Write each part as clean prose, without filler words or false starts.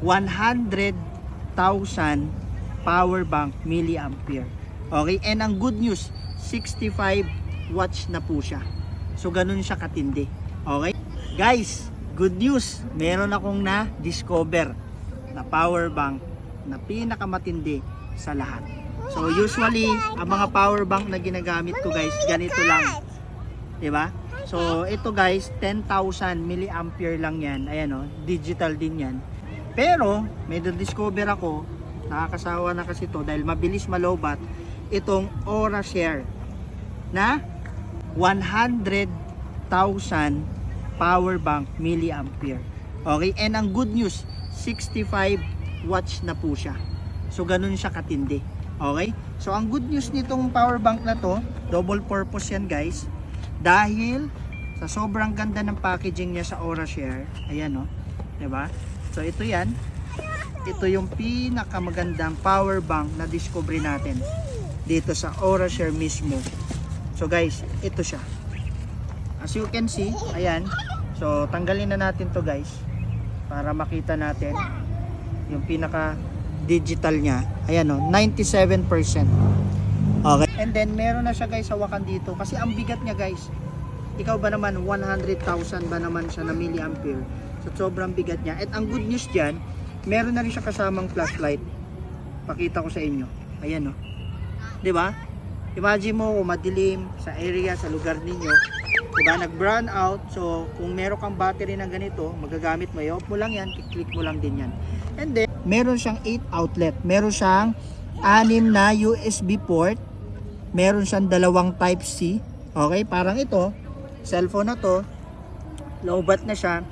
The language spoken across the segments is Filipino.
100,000 power bank milliampere. Okay, and ang good news, 65 watts na po siya. So ganun siya katindi. Okay? Guys, good news. Meron akong na-discover na power bank na pinakamatindi sa lahat. So usually, ang mga power bank na ginagamit ko guys, ganito lang. 'Di ba? So ito guys, 10,000 milliampere lang 'yan. Ayan oh, digital din 'yan. Pero may discover ako, nakakasawa na kasi to dahil mabilis malobat, itong OraShare na 100,000 power bank milliampere. Okay, and ang good news, 65 watts na po siya. So ganun siya katindi. Okay, so ang good news nitong power bank na to, double purpose yan guys, dahil sa sobrang ganda ng packaging niya sa OraShare. Ayan o, diba? So ito yan, ito yung pinakamagandang power bank na discovery natin dito sa OraShare mismo. So guys, ito siya. As you can see, ayan. So tanggalin na natin to guys para makita natin yung pinaka digital niya. Ayan o, 97%. Okay. And then meron na siya guys hawakan dito kasi ang bigat niya guys. Ikaw ba naman 100,000 ba naman siya na milliampere. So sobrang bigat niya. At ang good news diyan, meron na rin siya kasamang flashlight. Pakita ko sa inyo. Ayan o. 'Di ba? Imagine mo kung madilim sa area, sa lugar ninyo, diba, nag-brown out. So kung meron kang battery na ganito, magagamit mo, i-off mo lang yan, i-click mo lang din yan. And then meron siyang 8 outlet, meron siyang 6 na USB port, meron siyang 2 type C. Okay, parang ito cellphone na to, lowbat na siya,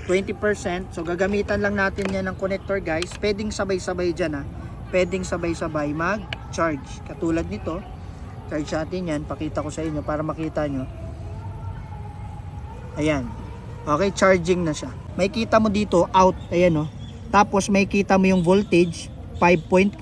20%. So gagamitan lang natin yan ng connector guys. Pwedeng sabay-sabay dyan ha. Pwedeng sabay-sabay mag-charge. Katulad nito, charge natin yan. Pakita ko sa inyo para makita nyo. Ayan. Okay, charging na siya. May kita mo dito, out. Ayan o. Tapos may kita mo yung voltage, 5.1,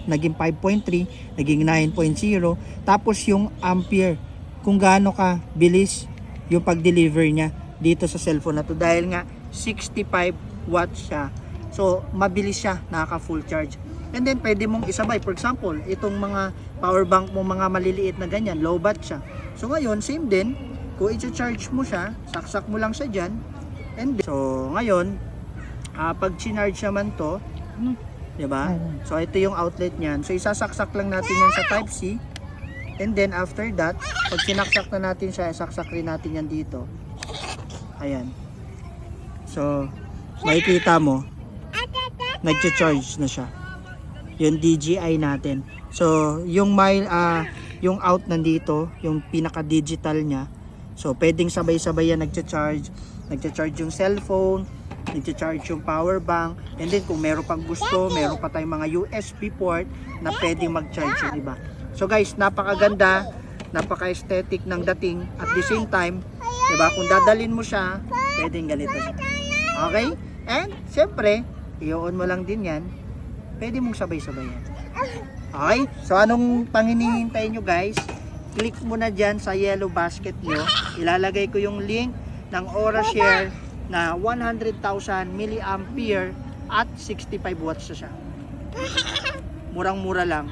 naging 5.3, naging 9.0. Tapos yung ampere, kung gaano ka bilis yung pag-deliver niya dito sa cellphone na to. Dahil nga 65 watts siya. So mabilis siya, nakaka full charge. And then pwede mong isabay. For example, itong mga power bank mo, mga maliliit na ganyan, low bat siya. So ngayon, same din. Kung i-charge mo siya, saksak mo lang siya dyan. And then, so ngayon, pag chinarge naman to, diba? So ito yung outlet niyan. So isasaksak lang natin yan sa type C. And then after that, pag sinaksak na natin siya, saksak rin natin yan dito. Ayan. So, makikita mo, nag-charge na siya. Yung DJI natin. So, yung yung out nandito, yung pinaka-digital niya. So, pwedeng sabay-sabay yan nag-charge. Nag-charge yung cellphone, nag-charge yung power bank. And then, kung meron pang gusto, meron pa tayong mga USB port na pwedeng mag-charge yung iba. So guys, napakaganda, napaka-aesthetic ng dating. At the same time, diba, kung dadalhin mo siya, pwedeng ganito siya. Okay? And, syempre, i-on mo lang din yan. Pwede mong sabay-sabay yan. Okay? So, anong panginihintay nyo guys? Click mo na dyan sa yellow basket nyo. Ilalagay ko yung link ng OraShare na 100,000 milliampere at 65 watts na siya. Murang-mura lang.